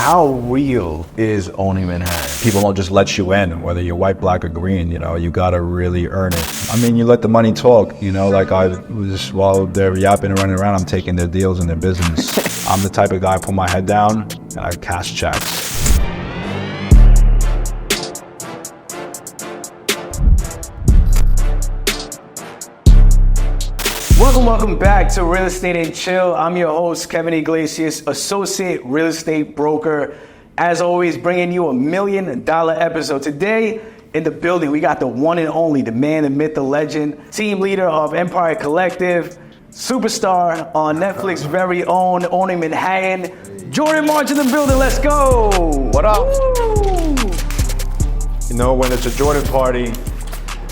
how real is owning Manhattan? People don't just let you in, whether you're white, black, or green, you gotta really earn it. I mean, you let the money talk, like I was, while they're yapping and running around, I'm taking their deals and their business. I'm the type of guy, I put my head down and I cash checks. Welcome back to Real Estate and Chill. I'm your host, Kevin Iglesias, associate real estate broker. As always, bringing you $1 million episode. Today in the building, we got the one and only, the man, the myth, the legend, team leader of Empire Collective, superstar on Netflix, very own, owning Manhattan, Jordan March in the building. Let's go. What up? Woo. When it's a Jordan party,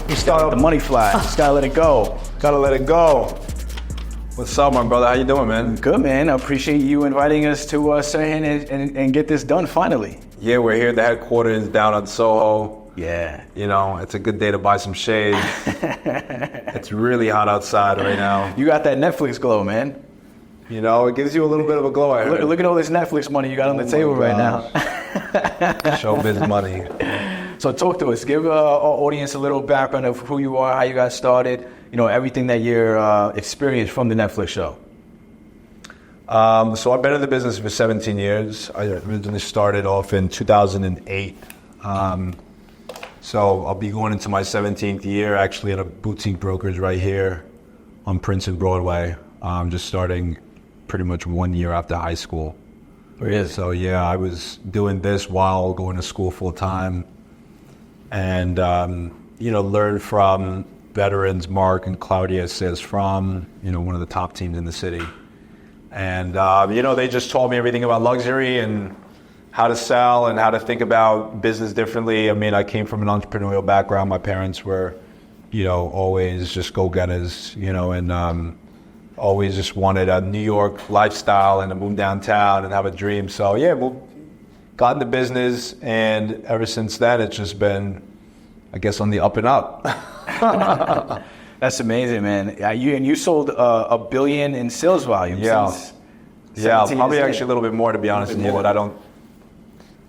you start with the money fly. Just gotta let it go. Gotta let it go. What's up, my brother? How you doing, man? Good, man. I appreciate you inviting us to Serhant and get this done finally. Yeah, we're here. The headquarters down on Soho. Yeah. It's a good day to buy some shades. It's really hot outside right now. You got that Netflix glow, man. It gives you a little bit of a glow. I heard. Look at all this Netflix money you got on the table right now. Showbiz money. So talk to us. Give our audience a little background of who you are, how you got started, everything that you're experienced from the Netflix show. So I've been in the business for 17 years. I originally started off in 2008. So I'll be going into my 17th year, actually at a boutique brokerage right here on Prince and Broadway. Just starting pretty much 1 year after high school. Really? So yeah, I was doing this while going to school full time. And, learn from veterans, Mark and Claudia says from, one of the top teams in the city. And, they just taught me everything about luxury and how to sell and how to think about business differently. I mean, I came from an entrepreneurial background. My parents were, always just go-getters, and always just wanted a New York lifestyle and to move downtown and have a dream. So, yeah, got into business, and ever since then, it's just been, I guess, on the up and up. That's amazing, man. You sold $1 billion in sales volume. Yeah, probably actually a little bit more, to be honest with you. But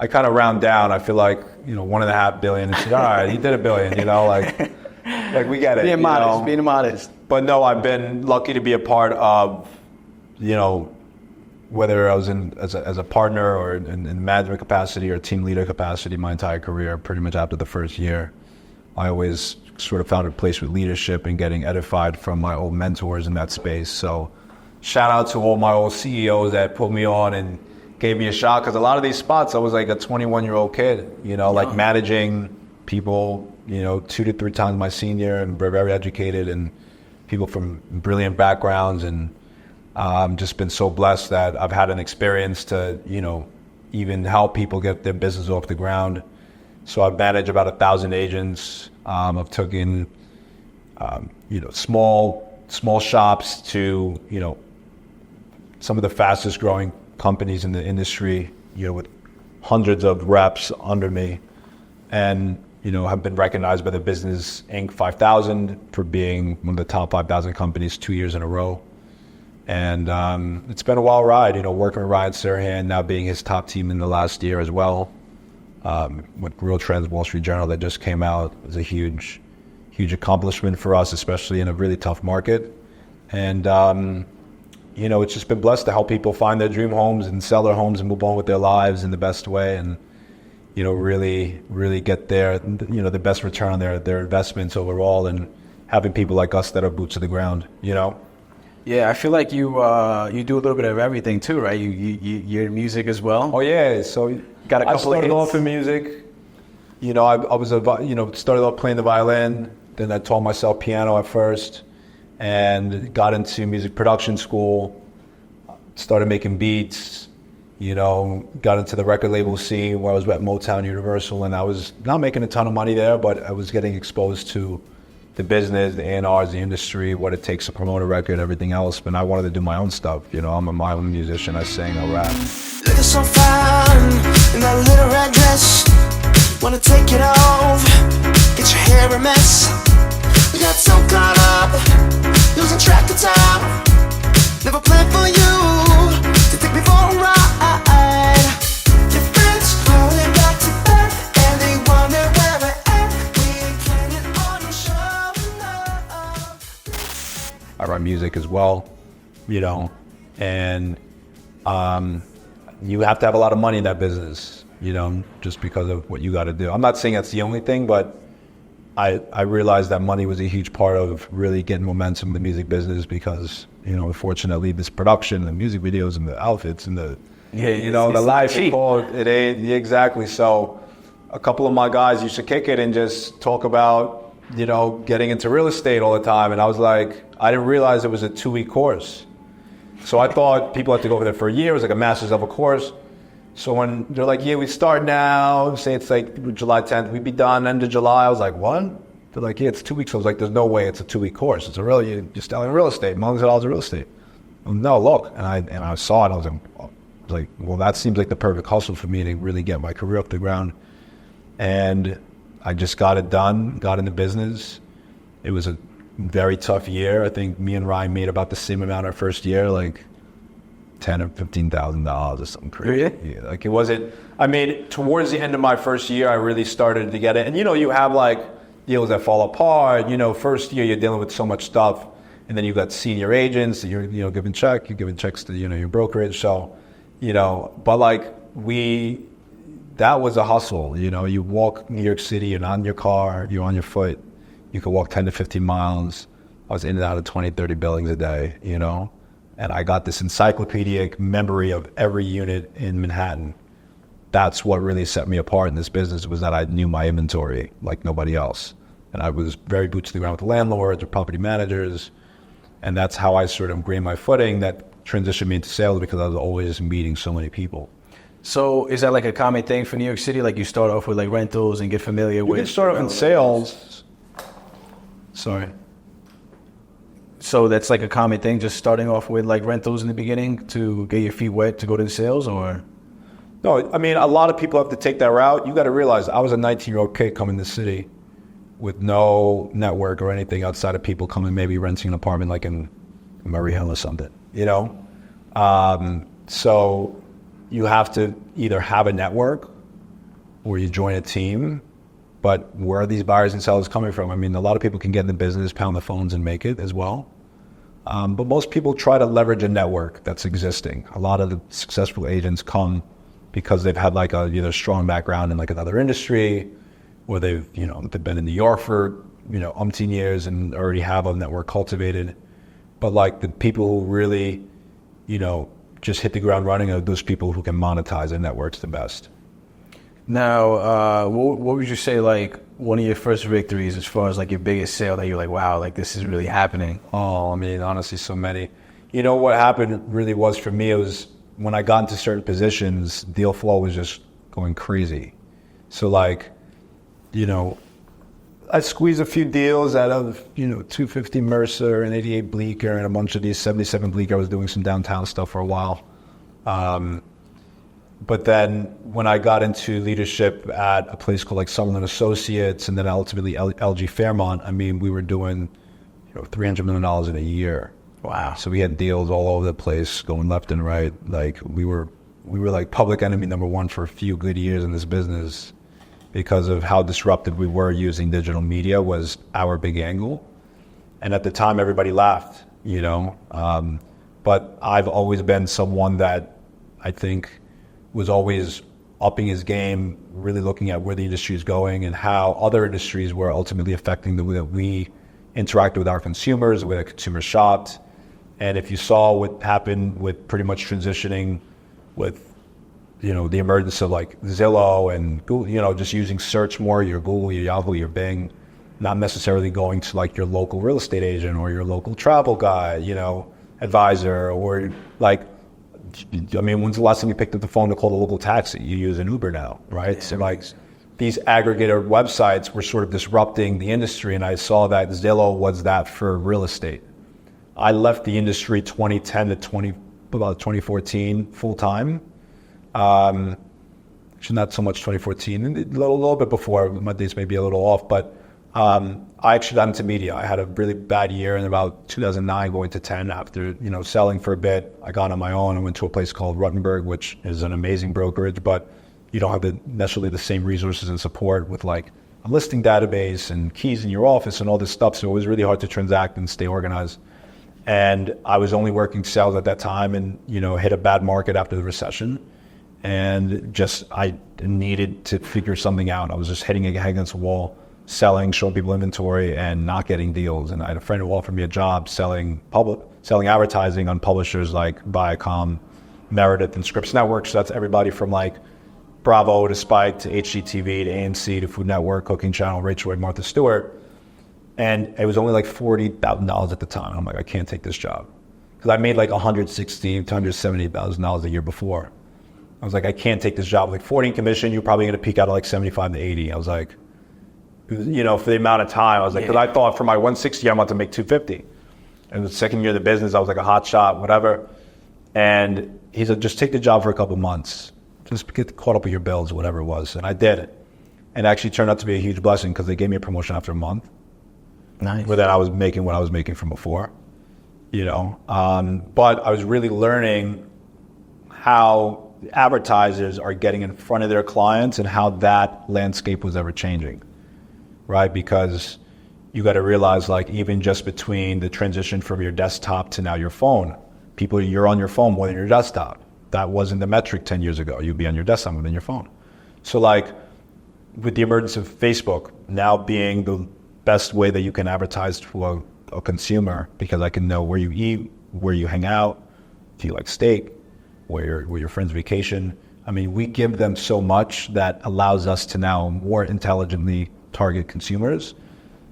I kind of round down. I feel like $1.5 billion. And say, all right, he did $1 billion. Like we get it. Being modest. But no, I've been lucky to be a part of, whether I was as a partner or in management capacity or team leader capacity my entire career. Pretty much after the first year, I always sort of found a place with leadership and getting edified from my old mentors in that space. So shout out to all my old CEOs that put me on and gave me a shot, because a lot of these spots I was like a 21-year-old kid, like managing people, 2 to 3 times my senior, and very educated, and people from brilliant backgrounds, and just been so blessed that I've had an experience to, even help people get their business off the ground. So I've managed about 1,000 agents. I've taken, small shops to, some of the fastest growing companies in the industry, with hundreds of reps under me, and, have been recognized by the Business Inc. 5000 for being one of the top 5,000 companies 2 years in a row. And it's been a wild ride, working with Ryan Serhant, now being his top team in the last year as well. With Real Trends Wall Street Journal that just came out, it was a huge accomplishment for us, especially in a really tough market. And, it's just been blessed to help people find their dream homes and sell their homes and move on with their lives in the best way, and, really get the best return on their investments overall, and having people like us that are boots to the ground, Yeah, I feel like you do a little bit of everything too, right? You're in music as well. Oh yeah, so got a couple I started off in music. I was started off playing the violin. Then I taught myself piano at first, and got into music production school. Started making beats. Got into the record label scene where I was at Motown, Universal, and I was not making a ton of money there, but I was getting exposed to the business, the A&Rs, the industry, what it takes to promote a record, everything else. But I wanted to do my own stuff. I'm my own musician. I sing, I rap. Looking so fine in that little red dress. Wanna take it off, get your hair a mess. We got so caught up, losing track of time. Never planned for you to take me for a ride. You're music as well, you know, and you have to have a lot of money in that business, you know, just because of what you got to do. I'm not saying that's the only thing, but I realized that money was a huge part of really getting momentum in the music business because, you know, unfortunately, this production, the music videos and the outfits and the, you know, the lifestyle, it ain't exactly. So a couple of my guys used to kick it and just talk about, you know, getting into real estate all the time. And I was like, I didn't realize it was a 2-week course. So I thought people had to go over there for a year. It was like a master's level course. So when they're like, yeah, we start now, say it's like July 10th, we'd be done end of July. I was like, what? They're like, yeah, it's 2 weeks. I was like, there's no way it's a 2-week course. It's you're selling real estate, millions of dollars of real estate. Well, no, look. And I saw it. I was like, well, that seems like the perfect hustle for me to really get my career off the ground. And I just got it done, got into business. It was a very tough year. I think me and Ryan made about the same amount our first year, like $10,000 or $15,000 or something crazy. Really? Yeah, like it wasn't. I mean, towards the end of my first year, I really started to get it. And you know, you have like deals that fall apart. You know, first year you're dealing with so much stuff, and then you've got senior agents. You're you're giving checks to your brokerage. So, you know, but like that was a hustle. You know, you walk New York City, you're not in your car, you're on your foot. You could walk 10 to 15 miles. I was in and out of 20, 30 buildings a day. You know. And I got this encyclopedic memory of every unit in Manhattan. That's what really set me apart in this business, was that I knew my inventory like nobody else. And I was very boots to the ground with the landlords or property managers. And that's how I sort of gained my footing that transitioned me into sales, because I was always meeting so many people. So is that like a common thing for New York City? Like you start off with like rentals and get familiar with... You can start off in sales. Sorry. So that's like a common thing, just starting off with like rentals in the beginning to get your feet wet to go to the sales, or? No, I mean, a lot of people have to take that route. You got to realize I was a 19-year-old kid coming to the city with no network or anything outside of people coming, maybe renting an apartment like in Murray Hill or something, you know? So you have to either have a network or you join a team. But where are these buyers and sellers coming from? I mean, a lot of people can get in the business, pound the phones, and make it as well. But most people try to leverage a network that's existing. A lot of the successful agents come because they've had like either a strong background in like another industry, or they've been in New York for umpteen years and already have a network cultivated. But like the people who really, just hit the ground running are those people who can monetize their networks the best. Now, what would you say, like, one of your first victories as far as, like, your biggest sale that you're like, wow, like, this is really happening? Oh, I mean, honestly, so many. You know, what happened really was for me, it was when I got into certain positions, deal flow was just going crazy. So, like, I squeezed a few deals out of, 250 Mercer and 88 Bleecker and a bunch of these 77 Bleecker. I was doing some downtown stuff for a while. But then when I got into leadership at a place called like Sutherland Associates and then ultimately LG Fairmont, I mean, we were doing $300 million in a year. Wow. So we had deals all over the place going left and right. Like we were like public enemy number one for a few good years in this business because of how disruptive we were using digital media was our big angle. And at the time, everybody laughed, But I've always been someone that I think was always upping his game, really looking at where the industry is going and how other industries were ultimately affecting the way that we interacted with our consumers, the way that consumers shopped. And if you saw what happened with pretty much transitioning with, the emergence of like Zillow and Google, just using search more, your Google, your Yahoo, your Bing, not necessarily going to like your local real estate agent or your local travel guy, advisor, or like, I mean, when's the last time you picked up the phone to call the local taxi? You use an Uber now, right? Yeah. So like these aggregator websites were sort of disrupting the industry, and I saw that Zillow was that for real estate. I left the industry 2010 to about 2014 full time. Actually, not so much 2014, a little bit before. My dates may be a little off, but I actually got into media. I had a really bad year in about 2009 going to 10 after, selling for a bit. I got on my own. I went to a place called Ruttenberg, which is an amazing brokerage, but you don't have necessarily the same resources and support with like a listing database and keys in your office and all this stuff. So it was really hard to transact and stay organized. And I was only working sales at that time, and hit a bad market after the recession, and I needed to figure something out. I was just hitting against a wall, selling, showing people inventory, and not getting deals. And I had a friend who offered me a job selling advertising on publishers like Viacom, Meredith, and Scripps Network. So that's everybody from like Bravo to Spike to HGTV to AMC to Food Network, Cooking Channel, Rachel Ray, Martha Stewart. And it was only like $40,000 at the time. I'm like, I can't take this job. Because I made like $160,000 to $170,000 a year before. I was like, I can't take this job. Like 40 in commission, you're probably going to peak out at like 75 to 80. I was like, for the amount of time, I was like, because I thought for my 160, I'm about to make 250. And the second year of the business, I was like a hot shot, whatever. And he said, just take the job for a couple months. Just get caught up with your bills, whatever it was. And I did it. And it actually turned out to be a huge blessing because they gave me a promotion after a month. Nice. But then I was making what I was making from before, but I was really learning how advertisers are getting in front of their clients and how that landscape was ever changing, right? Because you got to realize, like, even just between the transition from your desktop to now your phone, you're on your phone more than your desktop. That wasn't the metric 10 years ago. You'd be on your desktop more than your phone. So like with the emergence of Facebook now being the best way that you can advertise to a consumer, because I can know where you eat, where you hang out, if you like steak, where your friends vacation. I mean, we give them so much that allows us to now more intelligently target consumers.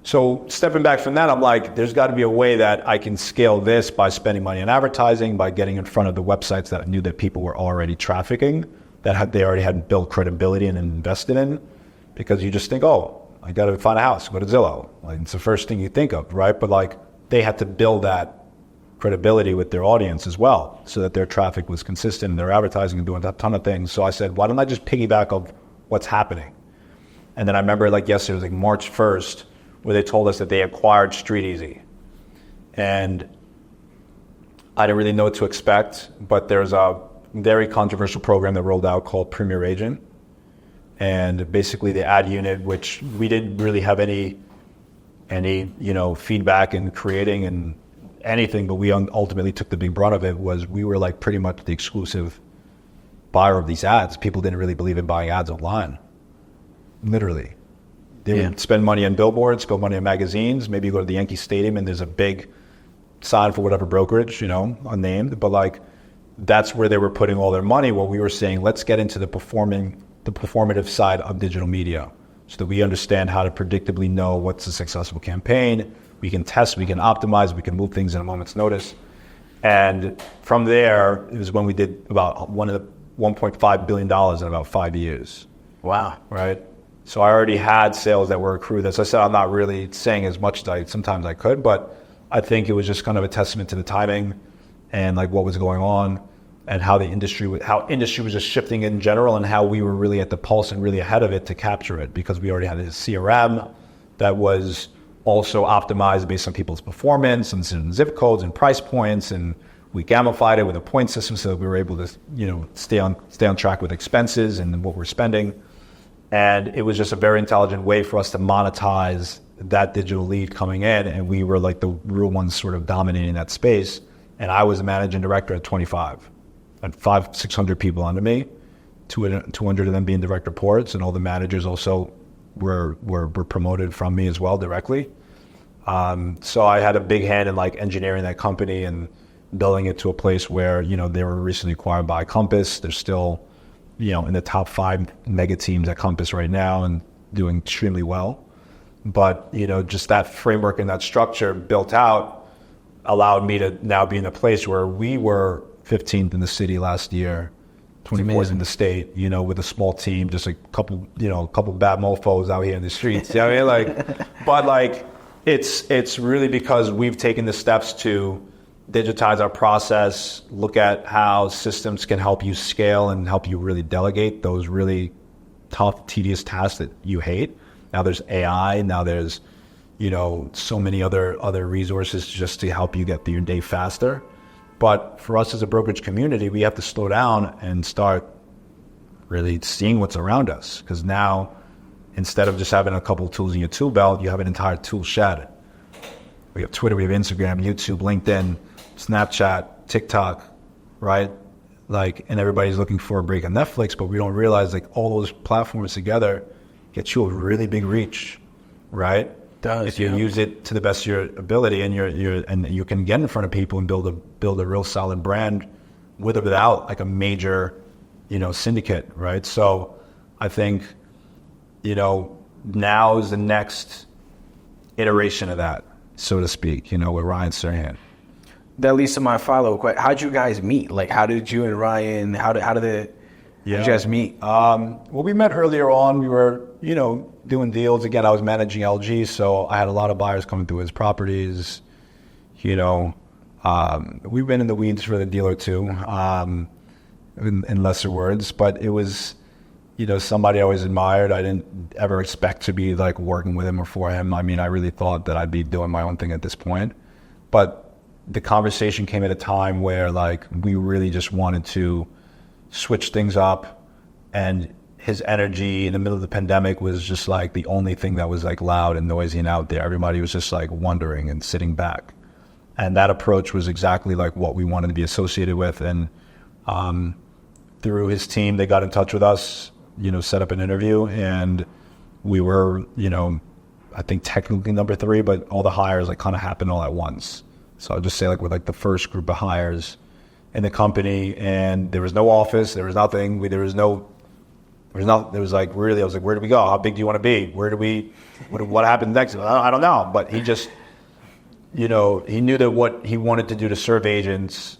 So stepping back from that, I'm like, there's got to be a way that I can scale this by spending money on advertising, by getting in front of the websites that I knew that people were already trafficking, they already had built credibility and invested in. Because you just think, I got to find a house, go to Zillow. Like, it's the first thing you think of, right? But like, they had to build that credibility with their audience as well, so that their traffic was consistent and their advertising and doing a ton of things. So I said, why don't I just piggyback of what's happening? And then I remember like yesterday, it was like March 1st, where they told us that they acquired StreetEasy. And I didn't really know what to expect, but there's a very controversial program that rolled out called Premier Agent. And basically the ad unit, which we didn't really have any feedback in creating and anything, but we ultimately took the big brunt of it, was we were like pretty much the exclusive buyer of these ads. People didn't really believe in buying ads online. Literally. They would spend money on billboards, spend money on magazines. Maybe you go to the Yankee Stadium and there's a big sign for whatever brokerage, unnamed. But like, that's where they were putting all their money. What we were saying, let's get into the performative side of digital media, so that we understand how to predictably know what's a successful campaign. We can test, we can optimize, we can move things in a moment's notice. And from there, it was when we did about $1.5 billion in about 5 years. Wow. Right? So I already had sales that were accrued. As I said, I'm not really saying as much as sometimes I could, but I think it was just kind of a testament to the timing and like what was going on, and how industry was just shifting in general, and how we were really at the pulse and really ahead of it to capture it, because we already had a CRM that was also optimized based on people's performance and zip codes and price points, and we gamified it with a point system so that we were able to stay on track with expenses and what we're spending. And it was just a very intelligent way for us to monetize that digital lead coming in, and we were like the real ones sort of dominating that space. And I was a managing director at 25. I had 500-600 people under me, 200 of them being direct reports, and all the managers also were promoted from me as well directly. So I had a big hand in like engineering that company and building it to a place where they were recently acquired by Compass. They're still in the top 5 mega teams at Compass right now and doing extremely well. But just that framework and that structure built out allowed me to now be in a place where we were 15th in the city last year, 24th in the state, with a small team, just a couple bad mofos out here in the streets. But it's really because we've taken the steps to digitize our process, look at how systems can help you scale and help you really delegate those really tough, tedious tasks that you hate. Now there's AI, now there's, so many other resources just to help you get through your day faster. But for us as a brokerage community, we have to slow down and start really seeing what's around us. Because now, instead of just having a couple tools in your tool belt, you have an entire tool shed. We have Twitter, we have Instagram, YouTube, LinkedIn, Snapchat, TikTok, right? Like, and everybody's looking for a break on Netflix, but we don't realize like all those platforms together get you a really big reach, right? Does, if you use it to the best of your ability, and and you can get in front of people and build a real solid brand with or without like a major, syndicate, right? So I think, now is the next iteration of that, so to speak, with Ryan Serhant. That leads to my follow-up question. How'd you guys meet? Like, how did you and Ryan, how did you guys meet? Well, we met earlier on. We were, doing deals. Again, I was managing LG, so I had a lot of buyers coming through his properties. We've been in the weeds for the deal or two, in lesser words, but it was, somebody I always admired. I didn't ever expect to be like working with him or for him. I mean, I really thought that I'd be doing my own thing at this point, but the conversation came at a time where like we really just wanted to switch things up, and his energy in the middle of the pandemic was just like the only thing that was like loud and noisy and out there. Everybody was just like wondering and sitting back. And that approach was exactly like what we wanted to be associated with. And through his team, they got in touch with us, set up an interview, and we were, I think technically number 3, but all the hires like kind of happened all at once. So I'll just say like we're like the first group of hires in the company, and there was no office, there was nothing, there was like really, I was like, where do we go? How big do you want to be? What happened next? I don't know. But he just, he knew that what he wanted to do to serve agents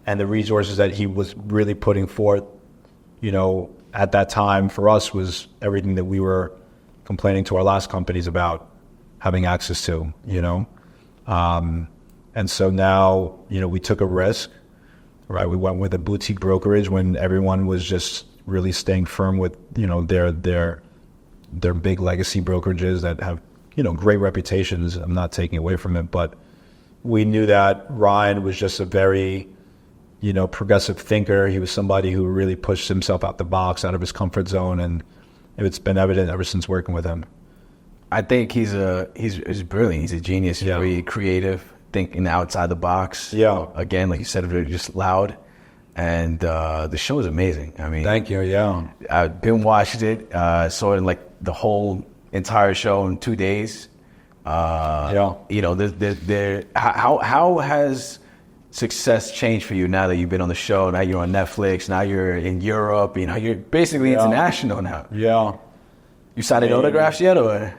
and the resources that he was really putting forth, at that time for us was everything that we were complaining to our last companies about having access to, and so now, we took a risk, right? We went with a boutique brokerage when everyone was just really staying firm with, their big legacy brokerages that have, great reputations. I'm not taking away from it, but we knew that Ryan was just a very, progressive thinker. He was somebody who really pushed himself out the box, out of his comfort zone, and it's been evident ever since working with him. I think he's brilliant. He's a genius. He's very creative, thinking outside the box. Yeah. Again, like you said, very just loud. And the show is amazing. I mean, thank you. Yeah. I've been watching it. Saw it in like the whole entire show in 2 days. How has success changed for you now that you've been on the show? Now you're on Netflix. Now you're in Europe. You're basically international now. Yeah. You signed autographs yet, or?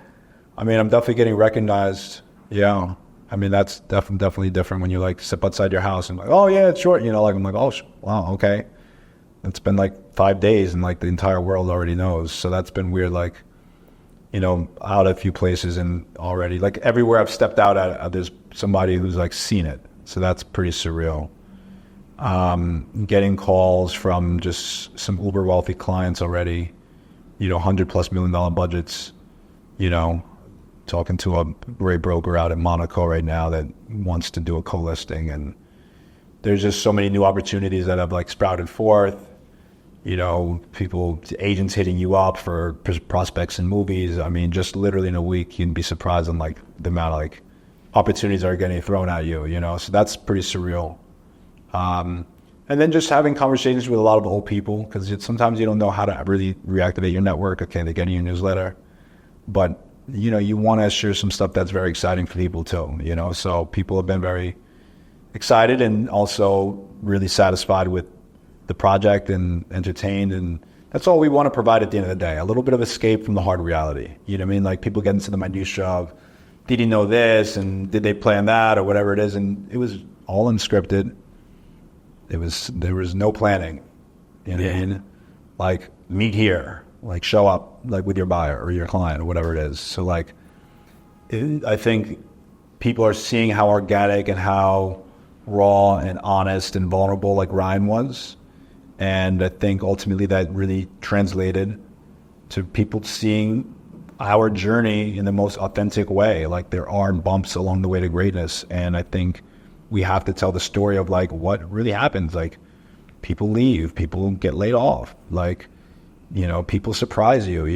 I mean, I'm definitely getting recognized. Yeah. I mean, that's definitely different when you like sit outside your house and like, oh yeah, it's short. I'm like, oh, wow, okay. It's been like 5 days and like the entire world already knows. So that's been weird. Like, out a few places and already like everywhere I've stepped out at, there's somebody who's like seen it. So that's pretty surreal. Getting calls from just some uber wealthy clients already, $100+ million budgets, talking to a great broker out in Monaco right now that wants to do a co-listing, and there's just so many new opportunities that have like sprouted forth. Agents hitting you up for prospects in movies. I mean, just literally in a week, you'd be surprised on like the amount of like opportunities that are getting thrown at you. So that's pretty surreal. And then just having conversations with a lot of old people, because sometimes you don't know how to really reactivate your network. Okay, they're getting your newsletter, but you want to share some stuff that's very exciting for people too, so people have been very excited and also really satisfied with the project and entertained. And that's all we want to provide at the end of the day, a little bit of escape from the hard reality. Like people get into the minutia of, did he know this? And did they plan that or whatever it is? And it was all unscripted. There was no planning, what I mean? Like meet here. Like show up like with your buyer or your client or whatever it is. So like, I think people are seeing how organic and how raw and honest and vulnerable like Ryan was. And I think ultimately that really translated to people seeing our journey in the most authentic way. Like there are bumps along the way to greatness. And I think we have to tell the story of like what really happens. Like people leave, people get laid off, like, people surprise you,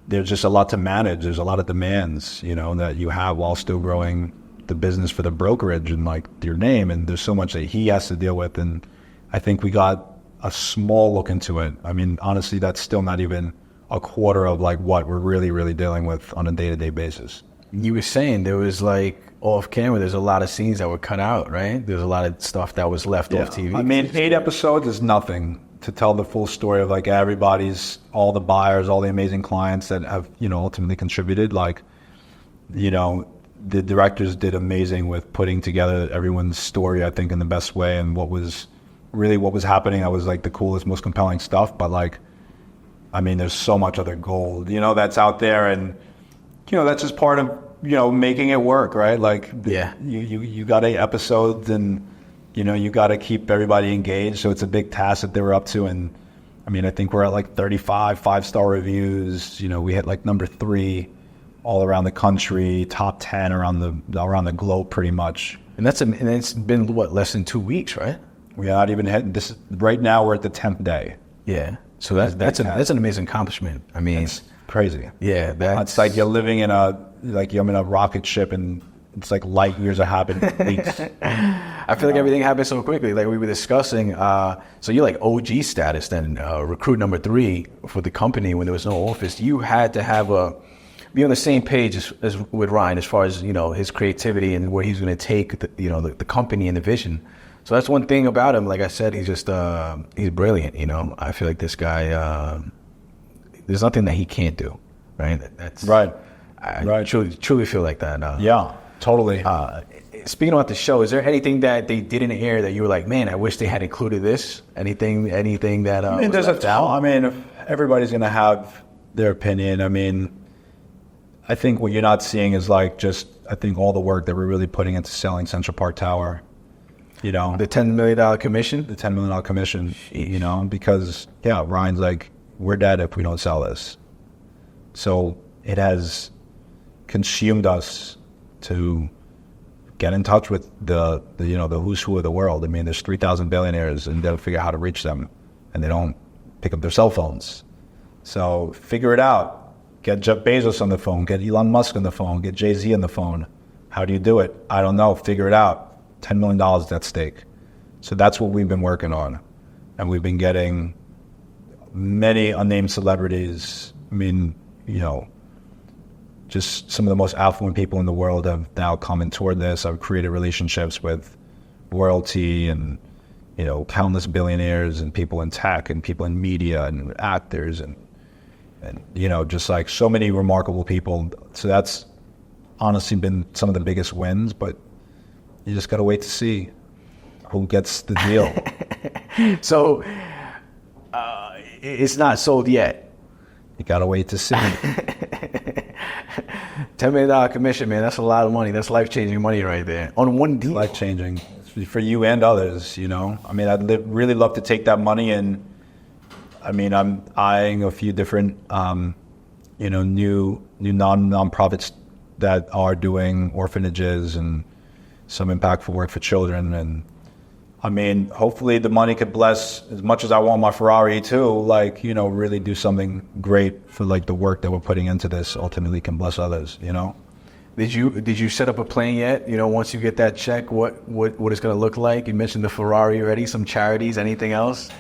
there's just a lot to manage. There's a lot of demands, that you have while still growing the business for the brokerage and like your name. And there's so much that he has to deal with. And I think we got a small look into it. I mean, honestly, that's still not even a quarter of like what we're really, really dealing with on a day-to-day basis. You were saying there was like off camera, there's a lot of scenes that were cut out, right? There's a lot of stuff that was left off TV. I mean, 8 episodes is nothing to tell the full story of like all the buyers, all the amazing clients that have, ultimately contributed. Like, the directors did amazing with putting together everyone's story, I think, in the best way. And what was happening, that was like the coolest, most compelling stuff. But like, I mean, there's so much other gold, that's out there. And, that's just part of, making it work, right? Like, you got 8 episodes and, you got to keep everybody engaged. So it's a big task that they were up to. And I mean, I think we're at like 35 5-star reviews. We hit like number 3 all around the country, top 10 around the globe pretty much. And it's been what, less than 2 weeks, right? We're not even hitting this. Right now we're at the 10th day. Yeah. So that's an amazing accomplishment. I mean, it's crazy. Yeah. It's like you're living in I'm in a rocket ship and it's like light years are happening in weeks. I feel like everything happens so quickly. Like we were discussing, so you're like OG status then, recruit number 3 for the company when there was no office. You had to be on the same page as with Ryan as far as, his creativity and where he's going to take the company and the vision. So that's one thing about him. Like I said, he's just, he's brilliant, I feel like this guy, there's nothing that he can't do, right? That's right. I truly feel like that. Yeah, totally. Speaking about the show, is there anything that they did in the air that you were like, man, I wish they had included this? Anything that I mean, there's I mean, everybody's going to have their opinion. I mean, I think what you're not seeing is like I think all the work that we're really putting into selling Central Park Tower. The $10 million commission? The $10 million commission, because, Ryan's like, we're dead if we don't sell this. So it has consumed us to get in touch with the who's who of the world. I mean, there's 3,000 billionaires and they'll figure out how to reach them and they don't pick up their cell phones. So figure it out. Get Jeff Bezos on the phone, get Elon Musk on the phone, get Jay-Z on the phone. How do you do it? I don't know. Figure it out. $10 million at stake. So that's what we've been working on. And we've been getting many unnamed celebrities. I mean, just some of the most affluent people in the world have now come in toward this. I've created relationships with royalty and, countless billionaires and people in tech and people in media and actors and just like so many remarkable people. So that's honestly been some of the biggest wins, but you just got to wait to see who gets the deal. So it's not sold yet. You got to wait to see. $10 million commission, man. That's a lot of money. That's life-changing money right there. On one deal. Life-changing for you and others, I mean, I'd really love to take that money and, I mean, I'm eyeing a few different, new nonprofits that are doing orphanages and some impactful work for children. And I mean, hopefully the money could bless, as much as I want my Ferrari too, like, really do something great for like the work that we're putting into this ultimately can bless others, Did you set up a plan yet? Once you get that check, what it's going to look like? You mentioned the Ferrari already, some charities, anything else?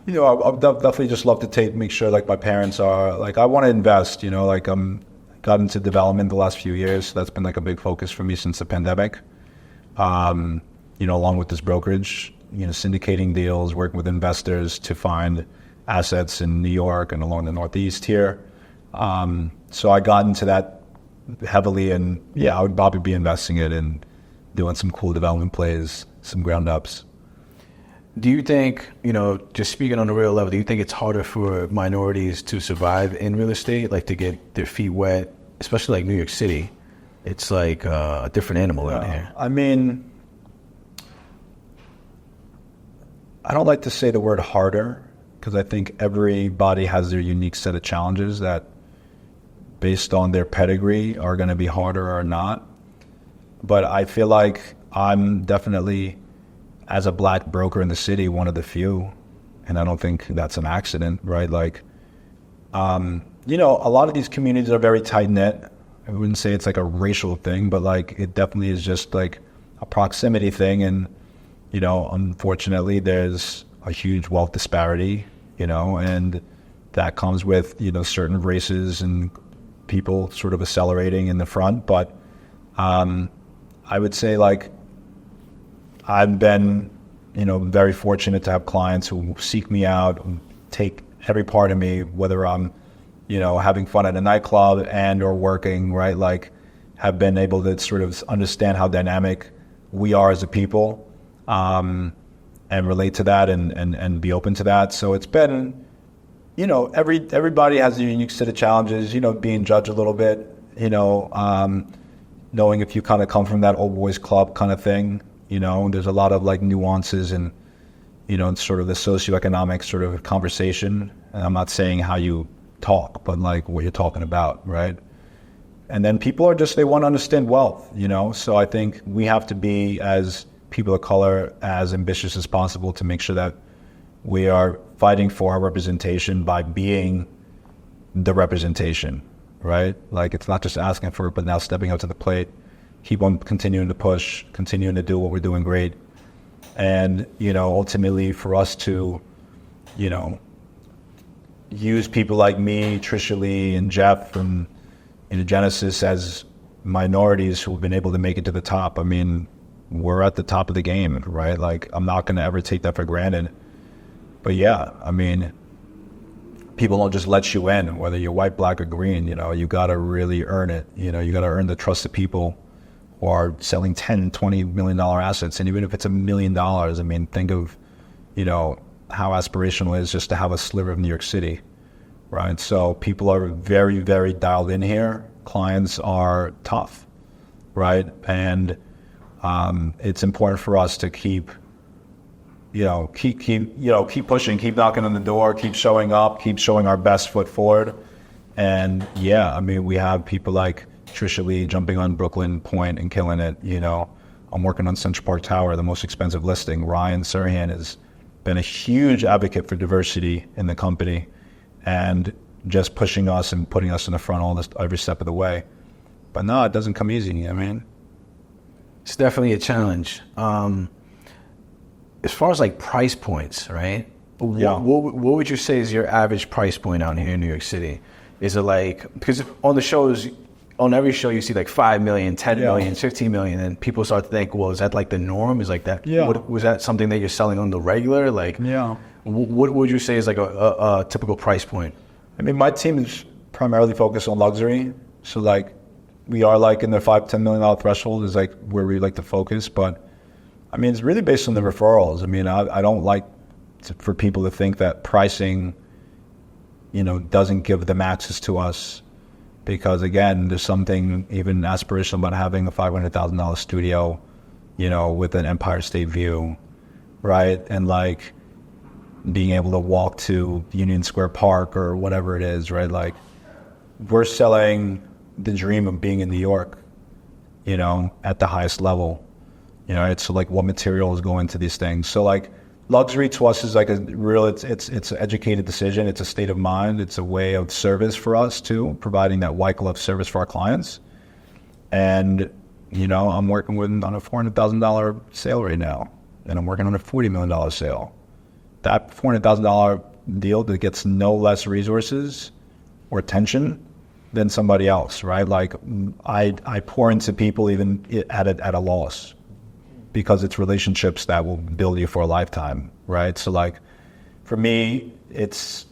I'd definitely just love to make sure like my parents are, like, I want to invest, like got into development the last few years. So that's been like a big focus for me since the pandemic. Along with this brokerage, syndicating deals, working with investors to find assets in New York and along the Northeast here. So I got into that heavily, and I would probably be investing it in doing some cool development plays, some ground ups. Do you think, just speaking on a real level, do you think it's harder for minorities to survive in real estate, like to get their feet wet, especially like New York City? It's like a different animal out here. I mean, I don't like to say the word harder because I think everybody has their unique set of challenges that, based on their pedigree, are going to be harder or not. But I feel like I'm definitely, as a black broker in the city, one of the few, and I don't think that's an accident, right? Like, A lot of these communities are very tight knit. I wouldn't say it's like a racial thing, but like it definitely is just like a proximity thing. And, unfortunately there's a huge wealth disparity, and that comes with, certain races and people sort of accelerating in the front. But I would say like I've been, very fortunate to have clients who seek me out and take every part of me, whether I'm having fun at a nightclub and or working, right? Like have been able to sort of understand how dynamic we are as a people, and relate to that and be open to that. So it's been, everybody has a unique set of challenges, being judged a little bit, knowing if you kind of come from that old boys club kind of thing, there's a lot of like nuances and, and sort of the socioeconomic sort of conversation. And I'm not saying how you talk, but like what you're talking about, right? And then people are just, they want to understand wealth, so I think we have to be, as people of color, as ambitious as possible to make sure that we are fighting for our representation by being the representation, right? Like it's not just asking for it, but now stepping up to the plate, keep on continuing to push, continuing to do what we're doing great. And, ultimately for us to, use people like me, Trisha Lee, and Jeff, and Genesis as minorities who have been able to make it to the top. I mean, we're at the top of the game, right? Like, I'm not going to ever take that for granted. But yeah, I mean, people don't just let you in, whether you're white, black, or green. You got to really earn it. You got to earn the trust of people who are selling $10-20 million assets. And even if it's $1 million, I mean, think of, how aspirational it is just to have a sliver of New York City, right? So people are very, very dialed in here. Clients are tough, right? And it's important for us to keep pushing, keep knocking on the door, keep showing up, keep showing our best foot forward. And yeah, I mean, we have people like Trisha Lee jumping on Brooklyn Point and killing it. I'm working on Central Park Tower, the most expensive listing. Ryan Serhant has been a huge advocate for diversity in the company and just pushing us and putting us in the front every step of the way. But no, it doesn't come easy. I mean, it's definitely a challenge. As far as like price points, right? Yeah. What would you say is your average price point out here in New York City? Is it like, because on the shows, on every show you see like 5 million, 10 million, 15 million, and people start to think, well, is that like the norm? Is like that? Yeah. Was that something that you're selling on the regular? Like, yeah. What would you say is like a typical price point? I mean, my team is primarily focused on luxury. So like, we are like in the $5-10 million threshold is like where we like to focus. But I mean, it's really based on the referrals. I mean, I don't like for people to think that pricing, doesn't give them access to us. Because again, there's something even aspirational about having a $500,000 studio, with an Empire State view, right? And like being able to walk to Union Square Park or whatever it is, right? Like we're selling the dream of being in New York, at the highest level. It's like what materials go into these things. So like luxury to us is like a real, it's an educated decision. It's a state of mind. It's a way of service for us too, providing that white glove service for our clients. And, I'm working on a $400,000 sale right now, and I'm working on a $40 million sale. That $400,000 deal that gets no less resources or attention than somebody else, right? Like I pour into people even at a loss, because it's relationships that will build you for a lifetime, right? So like, for me, it's,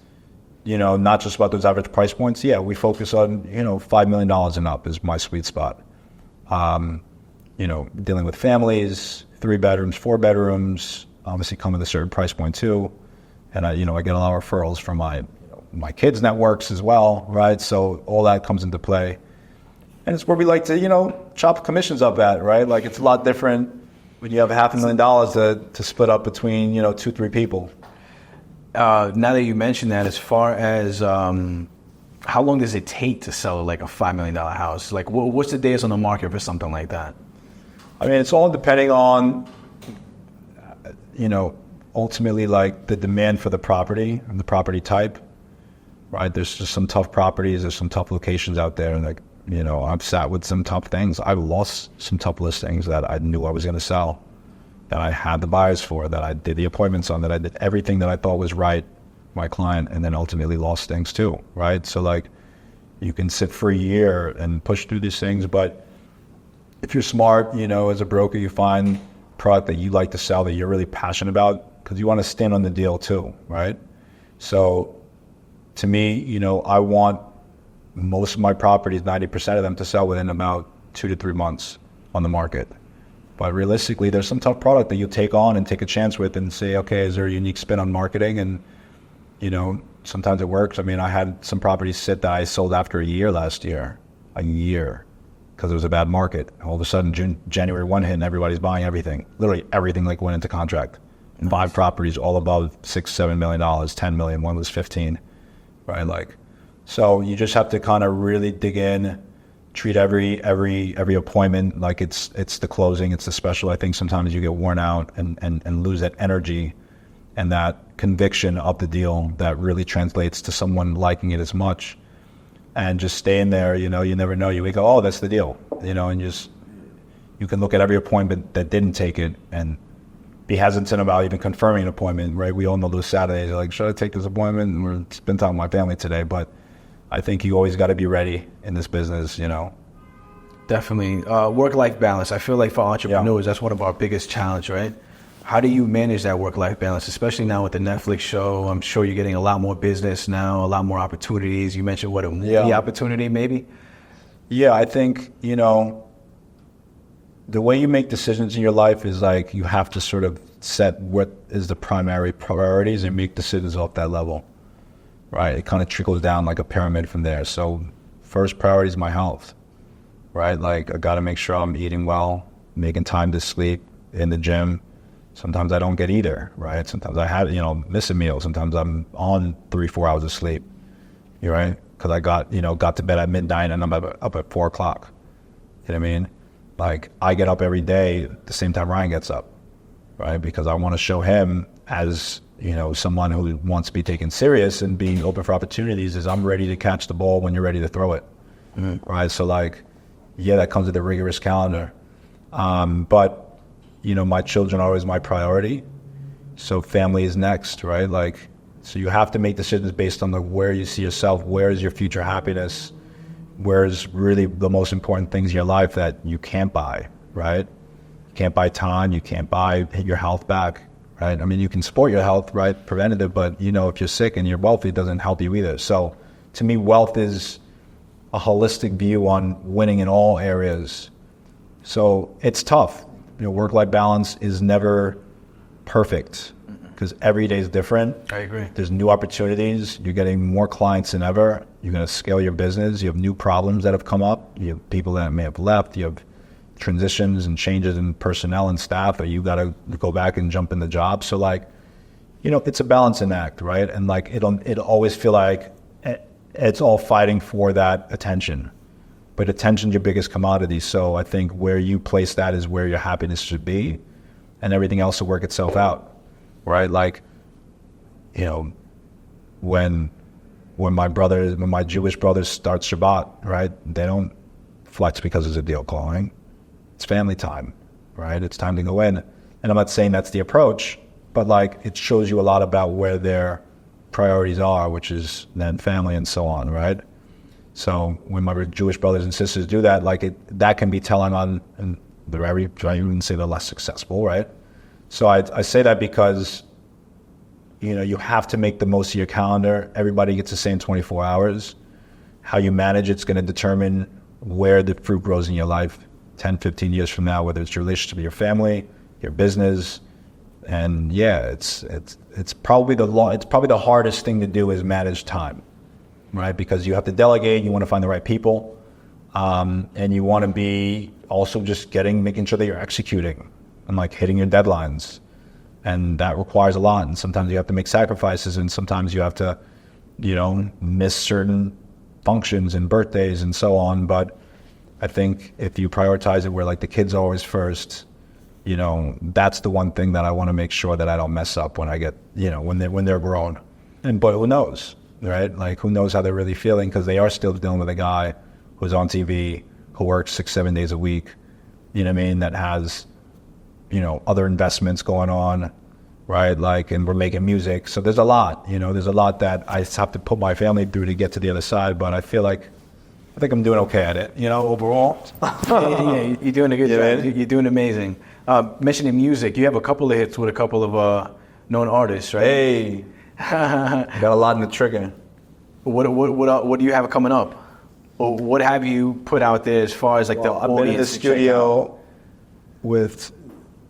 not just about those average price points. Yeah, we focus on, $5 million and up is my sweet spot. Dealing with families, 3 bedrooms, 4 bedrooms, obviously come with a certain price point too. And I get a lot of referrals from my kids' networks as well, right? So all that comes into play. And it's where we like to, chop commissions up at, right? Like it's a lot different when you have $500,000 to split up between, 2-3 people. Now that you mentioned that, as far as how long does it take to sell like a $5 million house? Like what's the days on the market for something like that? I mean, it's all depending on, ultimately like the demand for the property and the property type. right? There's just some tough properties, there's some tough locations out there, and like, you know, I've sat with some tough things. I've lost some tough listings that I knew I was going to sell, that I had the buyers for, that I did the appointments on, that I did everything that I thought was right for my client, and then ultimately lost things too, right? So like, you can sit for a year and push through these things, but if you're smart, you know, as a broker, you find product that you like to sell, that you're really passionate about, because you want to stand on the deal too, right? So to me, you know, I want most of my properties, 90% of them, to sell within about 2 to 3 months on the market. But realistically, there's some tough product that you take on and take a chance with and say, okay, is there a unique spin on marketing? And, you know, sometimes it works. I mean, I had some properties sit that I sold after a year last year, because it was a bad market. All of a sudden, January 1 hit and everybody's buying everything. Literally everything like went into contract. And 5 properties all above $6-7 million, $10 million. One was 15, right? Like, so you just have to kind of really dig in, treat every appointment like it's the closing, it's the special. I think sometimes you get worn out and lose that energy and that conviction of the deal that really translates to someone liking it as much. And just staying there, you know, you never know. You go, oh, that's the deal, you know, and you can look at every appointment that didn't take it and be hesitant about even confirming an appointment, right? We all know those Saturdays, like, should I take this appointment? And we're spending time with my family today, but I think you always got to be ready in this business, you know. Definitely. Work-life balance. I feel like for entrepreneurs, that's one of our biggest challenge, right? How do you manage that work-life balance, especially now with the Netflix show? I'm sure you're getting a lot more business now, a lot more opportunities. You mentioned a movie opportunity maybe? Yeah, I think, you know, the way you make decisions in your life is like you have to sort of set what is the primary priorities and make decisions off that level, right? It kind of trickles down like a pyramid from there. So first priority is my health, right? Like I got to make sure I'm eating well, making time to sleep, in the gym. Sometimes I don't get either, right? Sometimes I have, you know, miss a meal. Sometimes I'm on 3-4 hours of sleep, right? Because I got to bed at midnight and I'm up at 4 o'clock. You know what I mean? Like I get up every day at the same time Ryan gets up, right? Because I want to show him as, you know, someone who wants to be taken serious and being open for opportunities is I'm ready to catch the ball when you're ready to throw it, right? So like, yeah, that comes with a rigorous calendar. But you know, my children are always my priority. So family is next, right? Like, so you have to make decisions based on where you see yourself, where is your future happiness, where is really the most important things in your life that you can't buy, right? You can't buy time, you can't buy your health back, right? I mean, you can support your health, right? Preventative, but you know, if you're sick and you're wealthy, it doesn't help you either. So to me, wealth is a holistic view on winning in all areas. So it's tough. You know, work-life balance is never perfect because every day is different. I agree. There's new opportunities. You're getting more clients than ever. You're going to scale your business. You have new problems that have come up. You have people that may have left. You have transitions and changes in personnel and staff that you got to go back and jump in the job. So like, you know, it's a balancing act, right? And like, it'll always feel like it's all fighting for that attention. But attention's your biggest commodity. So I think where you place that is where your happiness should be, and everything else will work itself out, right? Like, you know, when my Jewish brothers start Shabbat, right? They don't flex because it's a deal calling. It's family time, right? It's time to go in. And I'm not saying that's the approach, but like it shows you a lot about where their priorities are, which is then family and so on, right? So when my Jewish brothers and sisters do that, like that can be telling on, and I even say they're less successful, right? So I say that because, you know, you have to make the most of your calendar. Everybody gets the same 24 hours. How you manage it's going to determine where the fruit grows in your life 10, 15 years from now, whether it's your relationship with your family, your business. And yeah, it's probably the hardest thing to do is manage time. Right, because you have to delegate, you want to find the right people, and you want to be also just making sure that you're executing and like hitting your deadlines, and that requires a lot. And sometimes you have to make sacrifices, and sometimes you have to, you know, miss certain functions and birthdays and so on. But I think if you prioritize it where like the kids are always first, you know, that's the one thing that I want to make sure that I don't mess up when I get, you know, when they're grown. And but who knows? right? Like, who knows how they're really feeling, because they are still dealing with a guy who's on TV, who works 6-7 days a week, you know what I mean, that has, you know, other investments going on, right? Like, and we're making music. So there's a lot, you know, there's a lot that I have to put my family through to get to the other side. But I think I'm doing okay at it, you know, overall. Yeah, you're doing a good job. You're doing amazing. Mentioning music, you have a couple of hits with a couple of known artists, right? Hey, got a lot in the trigger. What do you have coming up? Or what have you put out there as far as like the audience? I've been in the studio with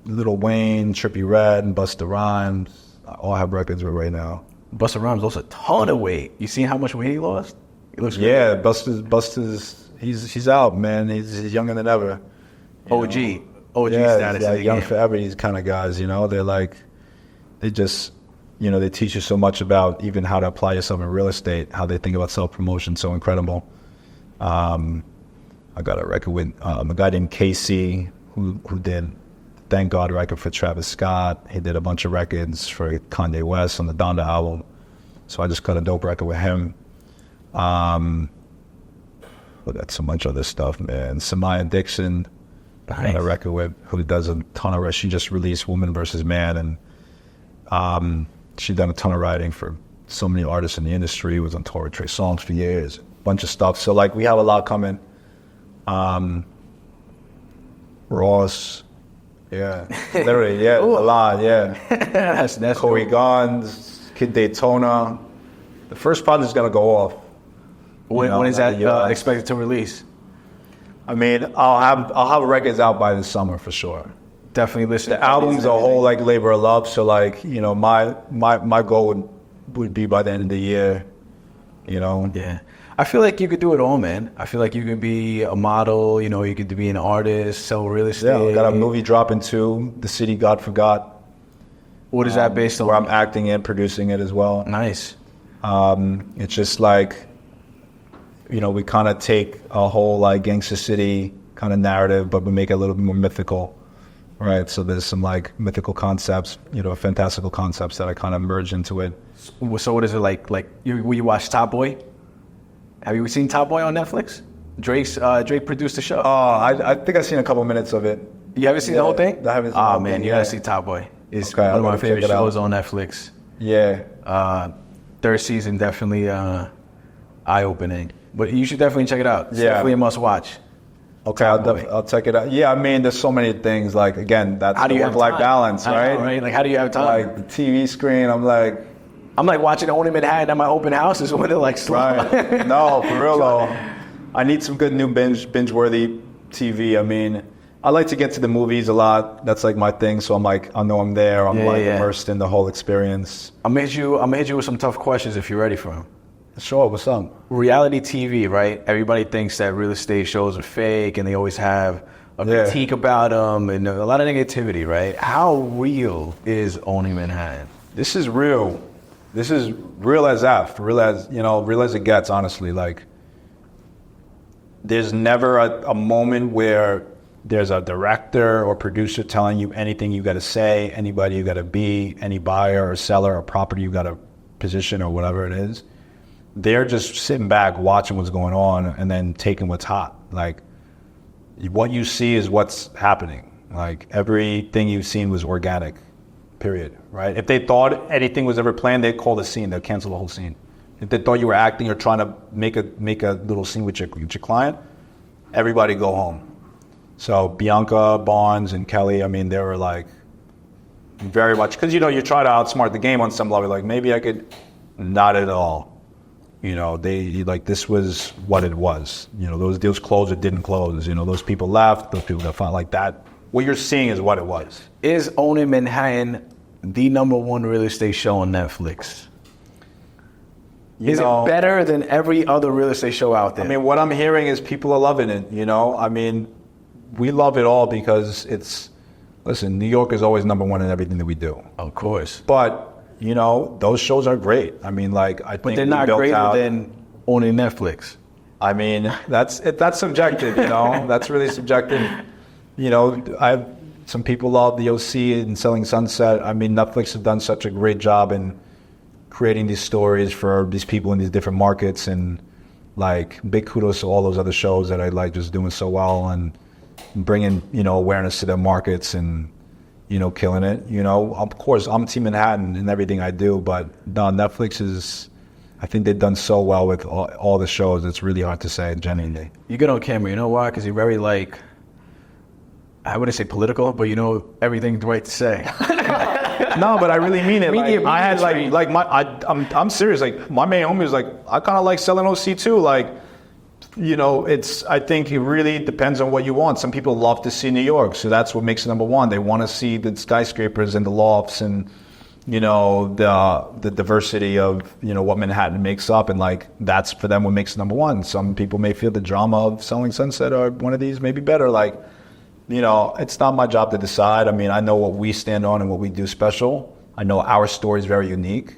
Lil Wayne, Trippie Redd, and Busta Rhymes. I all have records with right now. Busta Rhymes lost a ton of weight. You seen how much weight he lost? He looks great. Yeah, Busta's he's out, man. He's younger than ever. OG status. Yeah, young forever. These kind of guys, you know, they just, you know, they teach you so much about even how to apply yourself in real estate, how they think about self-promotion. So incredible. I got a record with a guy named KC who did Thank God record for Travis Scott. He did a bunch of records for Kanye West on the Donda album. So I just cut a dope record with him. But that's so much other stuff, man. Samaya Dixon, got a record with, who does a ton of, she just released Woman vs. Man, and she done a ton of writing for so many artists in the industry, was on tour with Trey Songz for years, bunch of stuff. So like, we have a lot coming. Ross, yeah, literally, yeah, a lot, yeah. that's Corey cool. Gonz, Kid Daytona. The first project is gonna go off. When is that expected to release? I mean, I'll have records out by the summer for sure. Definitely listen. The album's a whole like labor of love. So like, you know, my goal would be by the end of the year. You know. Yeah, I feel like you could do it all, man. I feel like you could be a model. You know, you could be an artist, sell real estate. Yeah, I got a movie dropping too. The City God Forgot. What is that based on? Where I'm acting and producing it as well. Nice. It's just like, you know, we kind of take a whole like Gangster City kind of narrative, but we make it a little bit more mythical, right? So there's some like mythical concepts, you know, fantastical concepts that I kind of merge into it. So what is it like? Like you watch Top Boy? Have you seen Top Boy on Netflix? Drake produced the show. Oh, I think I've seen a couple minutes of it. You haven't seen the whole thing? I haven't seen the whole man, thing, you gotta see Top Boy. It's one of my favorite shows on Netflix. Yeah. Third season definitely eye-opening. But you should definitely check it out. It's Yeah. definitely a must-watch. Okay, I'll check it out. Yeah, I mean, there's so many things. Like, again, that's How do the you have work-life time? balance, I right? know, right? Like, how do you have time? Like, the TV screen, I'm like, watching Only Manhattan at my open house is when they're like slow. right. No, for real, though. I need some good new binge-worthy TV. I mean, I like to get to the movies a lot. That's like my thing. So I'm like, I know I'm there. I'm immersed in the whole experience. I'm gonna hit you with some tough questions if you're ready for them. Sure, what's up? Reality TV, right? Everybody thinks that real estate shows are fake, and they always have a critique about them, and a lot of negativity, right? How real is Only Manhattan? This is real. This is real as F. Real as, you know, real as it gets, honestly. Like, there's never a moment where there's a director or producer telling you anything you got to say, anybody you got to be, any buyer or seller or property you got to position or whatever it is. They're just sitting back watching what's going on and then taking what's hot. Like, what you see is what's happening. Like, everything you've seen was organic, period, right? If they thought anything was ever planned, they'd call the scene. They'd cancel the whole scene. If they thought you were acting or trying to make a little scene with your client, everybody go home. So Bianca, Barnes, and Kelly, I mean, they were like very much, because, you know, you try to outsmart the game on some level. Like, maybe I could, not at all. You know, this was what it was. You know, those deals closed or didn't close. You know, those people left, those people got found like that. What you're seeing is what it was. Is Only Manhattan the #1 real estate show on Netflix? Is it better than every other real estate show out there? I mean, what I'm hearing is people are loving it, you know? I mean, we love it all because listen, New York is always #1 in everything that we do. Of course. But, you know, those shows are great. I mean, like, I think but they're not greater than only Netflix. I mean, that's subjective, you know? That's really subjective. You know, some people love the OC and Selling Sunset. I mean, Netflix have done such a great job in creating these stories for these people in these different markets, and like big kudos to all those other shows that I like just doing so well and bringing, awareness to their markets and, killing it. Of course, I'm Team Manhattan in everything I do, but no, Netflix is, I think they've done so well with all the shows. It's really hard to say, genuinely. You get on camera, you know why? Because you're very, I wouldn't say political, but everything's right to say. No, but I really mean it. Media I had trained. I'm serious. Like my main homie was like, I kind of like selling OC too. Like, I think it really depends on what you want. Some people love to see New York, so that's what makes it number one. They want to see the skyscrapers and the lofts and, the diversity of, what Manhattan makes up. And like, that's for them what makes it number one. Some people may feel the drama of selling Sunset or one of these may be better. Like, it's not my job to decide. I mean, I know what we stand on and what we do special. I know our story is very unique,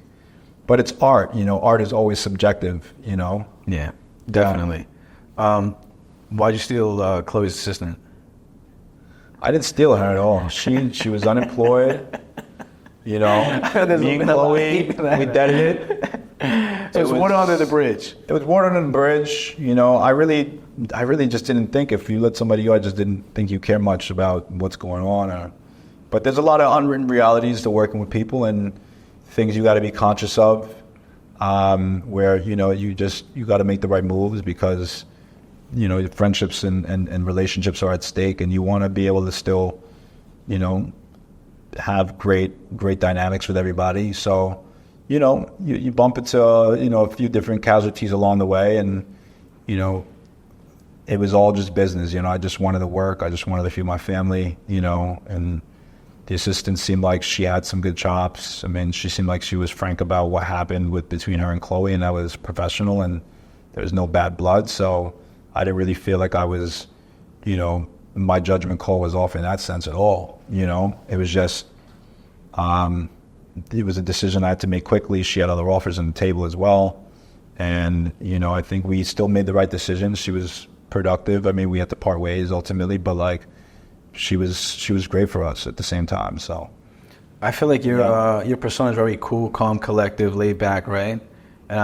but it's art. Art is always subjective, Yeah, definitely. Why'd you steal Chloe's assistant? I didn't steal her at all. She was unemployed. Me and Chloe, we did it. So it was water under the bridge. It was water under the bridge. I really just didn't think, if you let somebody go, I just didn't think you care much about what's going on. But there's a lot of unwritten realities to working with people and things you got to be conscious of, where, you got to make the right moves because, friendships and relationships are at stake, and you want to be able to still, have great dynamics with everybody. So, you bump into, a few different casualties along the way, and, it was all just business. I just wanted to work. I just wanted to feed my family, and the assistant seemed like she had some good chops. I mean, she seemed like she was frank about what happened between her and Chloe, and that was professional, and there was no bad blood. So I didn't really feel like I was, my judgment call was off in that sense at all. It was just, it was a decision I had to make quickly. She had other offers on the table as well. And, I think we still made the right decision. She was productive. I mean, we had to part ways ultimately, but she was great for us at the same time. So I feel like your persona is very cool, calm, collective, laid back, right? And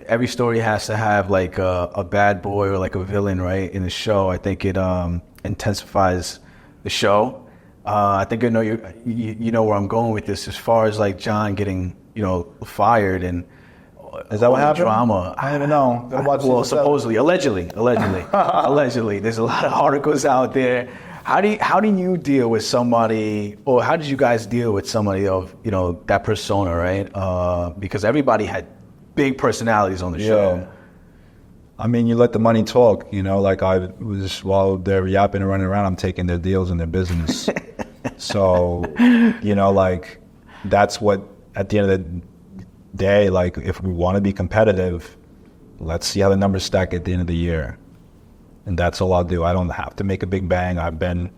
every story has to have a bad boy or a villain, right? In the show, I think it intensifies the show. I think you know where I'm going with this, as far as John getting fired and. Is that what happened? Drama. I don't know. Well, supposedly, allegedly. There's a lot of articles out there. How do you deal with somebody, or how did you guys deal with somebody of that persona, right? Because everybody had big personalities on the show. I mean, you let the money talk. I was, while they're yapping and running around, I'm taking their deals and their business. So, that's what at the end of the day, if we want to be competitive, let's see how the numbers stack at the end of the year, and that's all I'll do. I don't have to make a big bang. I've been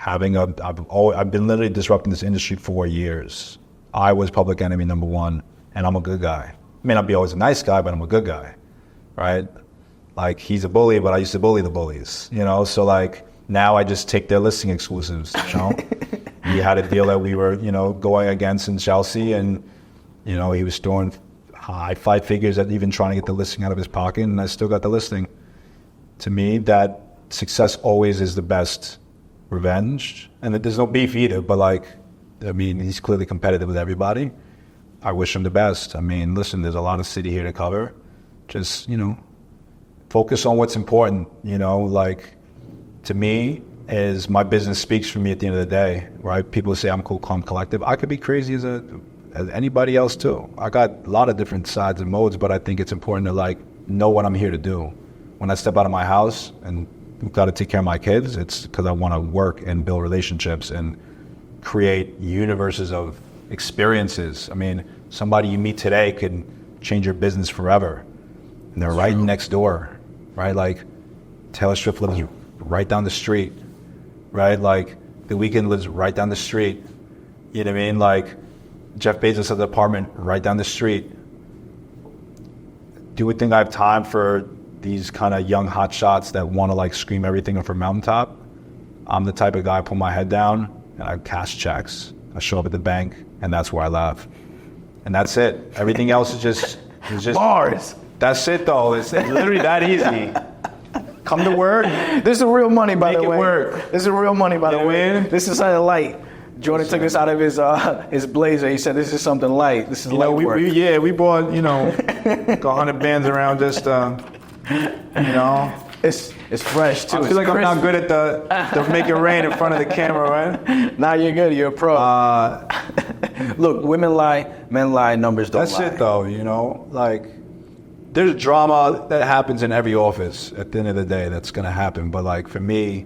literally disrupting this industry for years. I was public enemy number one, and I'm a good guy. I may not be always a nice guy, but I'm a good guy, right? He's a bully, but I used to bully the bullies, so now I just take their listing exclusives. We had a deal that we were going against in Chelsea, and he was throwing high 5 figures at even trying to get the listing out of his pocket, and I still got the listing. To me, that success always is the best revenge. And there's no beef either, but he's clearly competitive with everybody. I wish him the best. I mean, listen, there's a lot of city here to cover. Just, focus on what's important, to me, is my business speaks for me at the end of the day, right? People say I'm cool, calm, collective. I could be crazy as anybody else too. I got a lot of different sides and modes, but I think it's important to know what I'm here to do. When I step out of my house and got to take care of my kids, it's because I want to work and build relationships and create universes of experiences. I mean, somebody you meet today could change your business forever, and they're right next door, right? Taylor Swift lives right down the street, right? The Weeknd lives right down the street. You know what I mean? Jeff Bezos has an apartment right down the street. Do we think I have time for these kind of young hot shots that want to scream everything from mountaintop? I'm the type of guy I put my head down and I cash checks. I show up at the bank, and that's where I laugh. And that's it. Everything else is just Bars. That's it though. It's literally that easy. Come to work. This is real money, by the way. Make it work. This is real money, by the You know way. what I mean? This is something light. Jordan took this out of his blazer. He said, "This is something light. This is light work." we bought a 100 bands around just It's fresh too. I feel like I'm not good at the make it rain in front of the camera, right? Nah, you're good. You're a pro. Look, women lie, men lie, numbers don't That's lie. it though, like there's drama that happens in every office at the end of the day that's gonna happen. But like for me,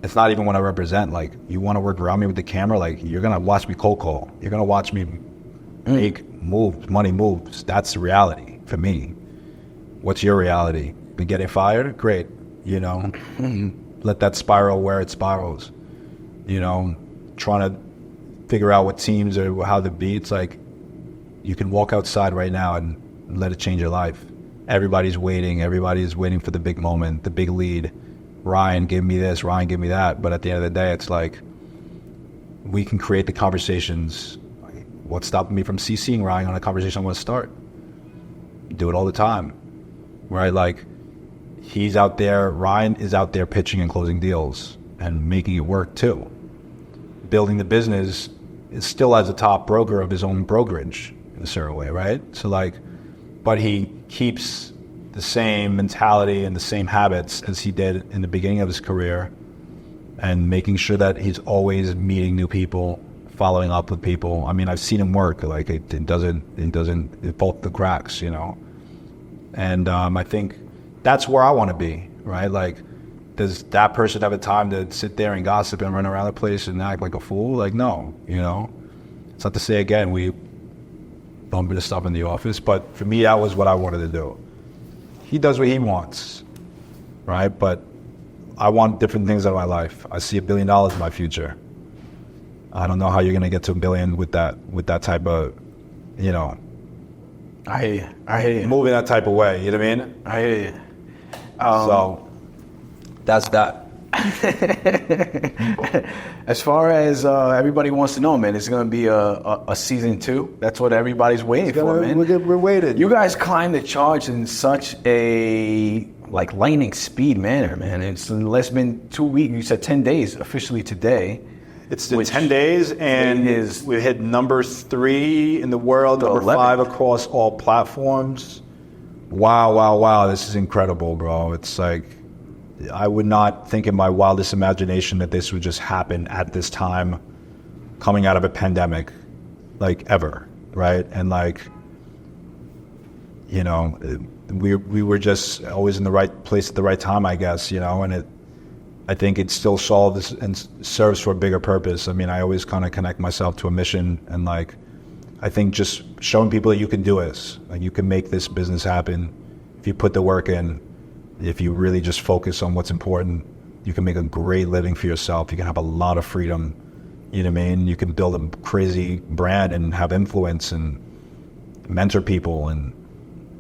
it's not even what I represent. Like you wanna work around me with the camera, like you're gonna watch me cold call. You're gonna watch me make moves, money moves. That's the reality for me. What's your reality? Been getting fired? Great. Let that spiral where it spirals. Trying to figure out what teams or how to be. It's like you can walk outside right now and let it change your life. Everybody's waiting. Everybody's waiting for the big moment, the big lead. Ryan, give me this. Ryan, give me that. But at the end of the day, it's like we can create the conversations. What's stopping me from CCing Ryan on a conversation I want to start? Do it all the time, right? Like he's out there, Ryan is out there pitching and closing deals and making it work too. Building the business is still as a top broker of his own brokerage in a certain way, right? So like, but he keeps the same mentality and the same habits as he did in the beginning of his career and making sure that he's always meeting new people, following up with people. I mean, I've seen him work, like it fall the cracks, And I think that's where I want to be, right? Like, does that person have a time to sit there and gossip and run around the place and act like a fool? Like, no, It's not to say, again, we bump into stuff in the office, but for me, that was what I wanted to do. He does what he wants, right? But I want different things out of my life. I see $1 billion in my future. I don't know how you're going to get to $1 billion with that type of, I hear you. moving that type of way, you know what I mean? I hear you. So that's that. As far as everybody wants to know, man, it's going to be a season 2. That's what everybody's waiting for, man. We're waiting. You guys climbed the charts in such a lightning speed manner, man. It's less than 2 weeks. You said 10 days officially today. It's the 10 days, and we hit number 3 in the world, number 5 across all platforms. Wow. This is incredible, bro. It's like, I would not think in my wildest imagination that this would just happen at this time, coming out of a pandemic, like ever, right? And like, we were just always in the right place at the right time, I guess, and I think it still solves and serves for a bigger purpose. I mean, I always kind of connect myself to a mission, and like, I think just showing people that you can do this, like you can make this business happen if you put the work in. If you really just focus on what's important, you can make a great living for yourself. You can have a lot of freedom. You know what I mean? You can build a crazy brand and have influence and mentor people and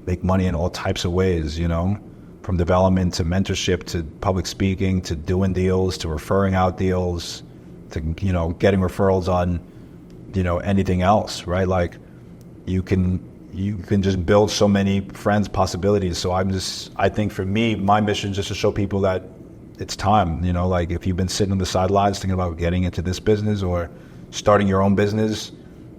make money in all types of ways, from development to mentorship to public speaking to doing deals to referring out deals to, getting referrals on, anything else, right? Like you can just build so many friends, possibilities. So I think for me, my mission is just to show people that it's time, like if you've been sitting on the sidelines thinking about getting into this business or starting your own business,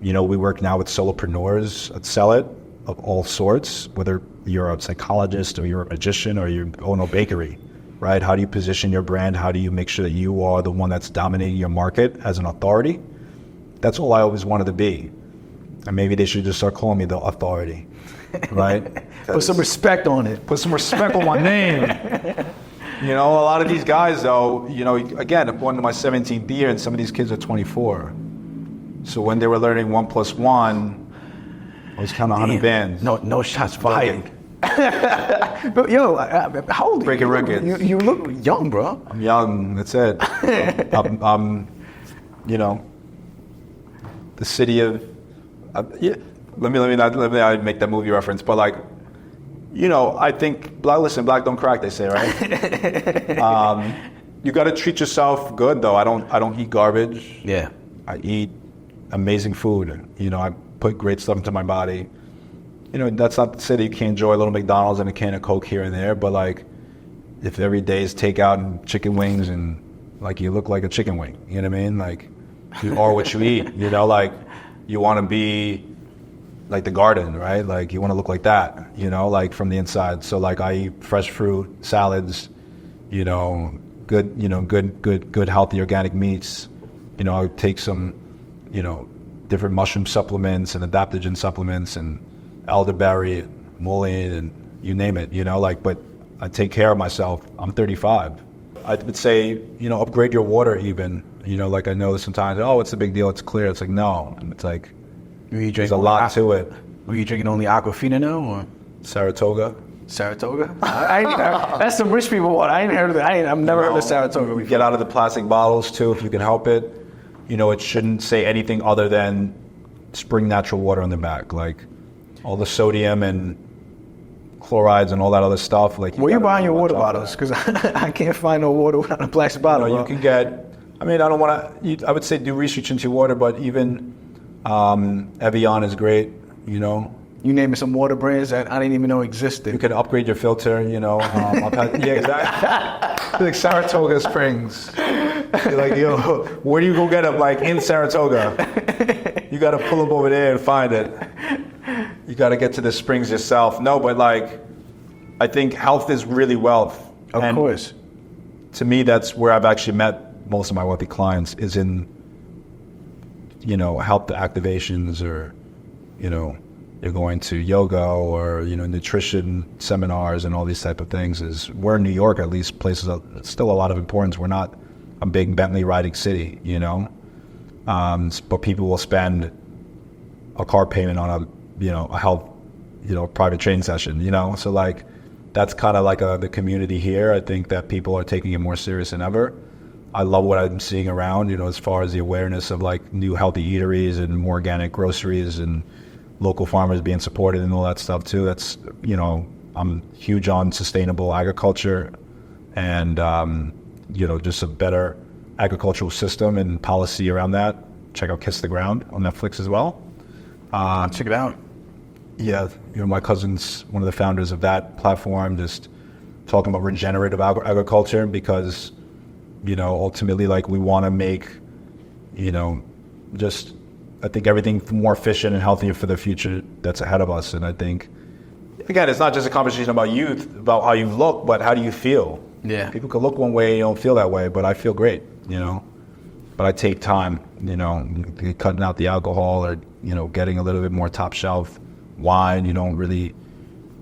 we work now with solopreneurs at Sell It of all sorts, whether you're a psychologist or you're a magician or you own a bakery, right? How do you position your brand? How do you make sure that you are the one that's dominating your market as an authority? That's all I always wanted to be. And maybe they should just start calling me the authority, right? Put some respect on it. Put some respect on my name. A lot of these guys, though, again, I'm going to my 17th year, and some of these kids are 24. So when they were learning 1 + 1, I was counting 100 bands. No shots fired. But yo, how old are you? Breaking records. You look young, bro. I'm young. That's it. I'm the city of. Let me not make that movie reference, but like, I think black don't crack, they say, right? You got to treat yourself good, though. I don't eat garbage. Yeah. I eat amazing food. put great stuff into my body. You know, that's not to say that you can't enjoy a little McDonald's and a can of Coke here and there, but like, if every day is takeout and chicken wings and like you look like a chicken wing, you know what I mean? Like, you are what you eat, you know, like you want to be like the garden, right? Like you want to look like that, you know, like from the inside. So like I eat fresh fruit, salads, you know, good healthy organic meats. You know, I take some, you know, different mushroom supplements and adaptogen supplements and elderberry, mullein, and you name it, you know, like, but I take care of myself. I'm 35. I would say, you know, upgrade your water even, you know, like I know sometimes, oh, it's a big deal, it's clear. It's like, no, it's like, there's a lot to it. Were you drinking only Aquafina now, or? Saratoga. Saratoga? That's some rich people water. I ain't heard of that. I've never heard of Saratoga before. Get out of the plastic bottles too, if you can help it. You know, it shouldn't say anything other than spring natural water on the back. Like all the sodium and chlorides and all that other stuff. Like, where you buying your water bottles? Because I can't find no water without a plastic bottle. You know, you can get. I mean, I don't want to. I would say do research into water, but even Evian is great. You know. You naming some water brands that I didn't even know existed. You can upgrade your filter. You know. Yeah, exactly. Like Saratoga Springs. You're like, yo, where do you go get them? Like in Saratoga. You got to pull up over there and find it. You got to get to the springs yourself. No, but like, I think health is really wealth. Of course. To me, that's where I've actually met most of my wealthy clients is in, you know, health activations or, you know, you're going to yoga or, you know, nutrition seminars and all these type of things. Is we're in New York, at least, places still a lot of importance. We're not a big Bentley riding city, you know, but people will spend a car payment on a health, you know, private training session, you know. So like, that's kind of like the community here. I think that people are taking it more serious than ever. I love what I'm seeing around, you know, as far as the awareness of like new healthy eateries and more organic groceries and local farmers being supported and all that stuff too. That's, you know, I'm huge on sustainable agriculture and, you know, just a better agricultural system and policy around that. Check out Kiss the Ground on Netflix as well. Check it out. Yeah, you know, my cousin's one of the founders of that platform, just talking about regenerative agriculture because, you know, ultimately, like, we want to make, you know, just, I think everything more efficient and healthier for the future that's ahead of us. And I think, again, it's not just a conversation about youth, about how you look, but how do you feel? Yeah. People can look one way, you don't feel that way, but I feel great, you know. But I take time, you know, cutting out the alcohol or, you know, getting a little bit more top shelf wine. You don't really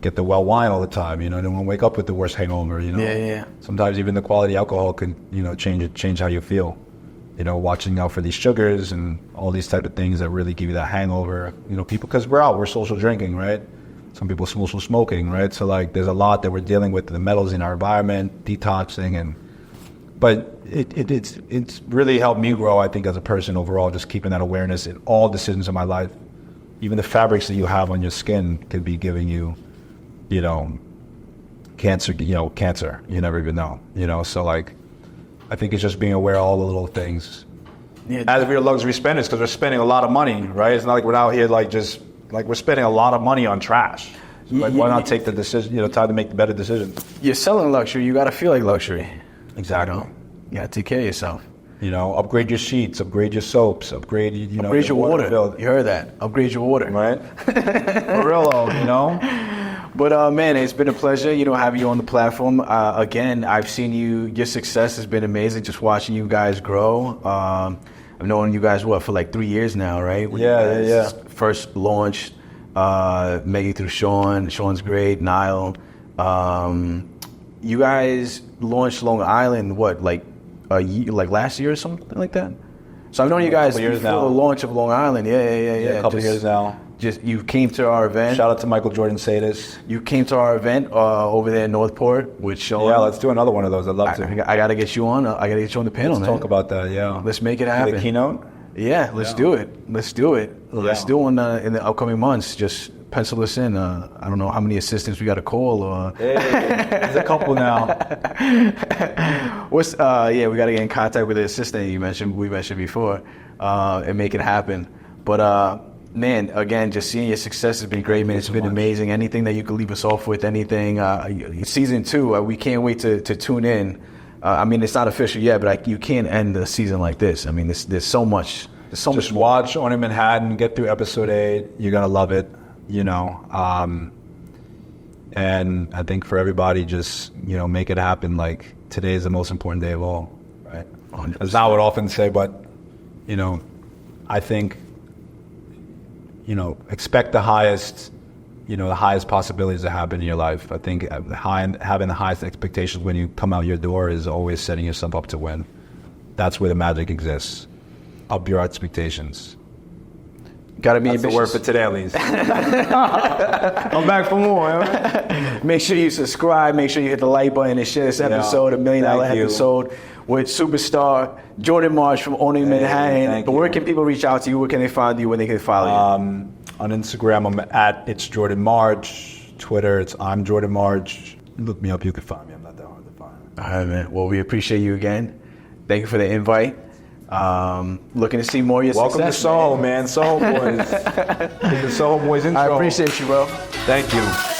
get the well wine all the time, you know. You don't want to wake up with the worst hangover, you know. Yeah. Sometimes even the quality alcohol can, you know, change how you feel. You know, watching out for these sugars and all these type of things that really give you that hangover. You know, people, because we're social drinking, right? Some people social smoking, right? So like, there's a lot that we're dealing with, the metals in our environment, detoxing, but it's really helped me grow, I think, as a person overall, just keeping that awareness in all decisions of my life. Even the fabrics that you have on your skin could be giving you, you know, cancer, you never even know, you know? So like, I think it's just being aware of all the little things. Yeah. As if we're luxury spenders, because we're spending a lot of money, right? It's not like we're out here like just, like we're spending a lot of money on trash. So like, why not take the decision, you know, time to make the better decisions? You're selling luxury, you got to feel like luxury. Exactly. You know? You got to take care of yourself. You know, upgrade your sheets, upgrade your soaps, upgrade, you know, upgrade your water. Bill. You heard that. Upgrade your water. Right? For real though, you know? But man, it's been a pleasure, you know, having you on the platform. Again, I've seen your success has been amazing, just watching you guys grow. I've known you guys, for like 3 years now, right? When yeah. First launched, met you through Sean. Sean's great, Niall. You guys launched Long Island, like a year, like last year or something like that? So I've known you guys before the launch of Long Island. Yeah. A couple years now. Just you came to our event. Shout out to Michael Jordan Sadis. You came to our event over there in Northport with Sean. Yeah, let's do another one of those. I'd love to. I got to get you on. I got to get you on the panel, Let's talk about that, yeah. Let's make it happen. The keynote? Yeah, let's do it. Let's do one in the upcoming months. Just pencil us in. I don't know how many assistants we got to call. Hey, there's a couple now. We got to get in contact with the assistant we mentioned before, and make it happen. But Man, again, just seeing your success has been great, man. It's been amazing. Anything that you could leave us off with, anything. Season 2, we can't wait to tune in. I mean, it's not official yet, but you can't end the season like this. I mean, there's so much. There's so much. Just watch Only Manhattan, get through episode 8. You're going to love it, you know. And I think for everybody, just, you know, make it happen. Like, today is the most important day of all, right? 100%. As I would often say, but, you know, I think, you know, expect the highest possibilities to happen in your life. I think having the highest expectations when you come out your door is always setting yourself up to win. That's where the magic exists. Up your expectations. Got to be That's ambitious. the word for today, at least. I'm back for more. Make sure you subscribe. Make sure you hit the like button and share this episode, $1 million episode with superstar Jordan Marsh from Owning Manhattan. But where can people reach out to you? Where can they find you? Where they can follow you? On Instagram, I'm at It's Jordan March. Twitter, it's I'm Jordan March. Look me up, you can find me. I'm not that hard to find. All right, man. Well, we appreciate you again. Thank you for the invite. Looking to see more of your Welcome success. To Soho, man. Soho Boys. The Soho Boys intro. I appreciate you, bro. Thank you.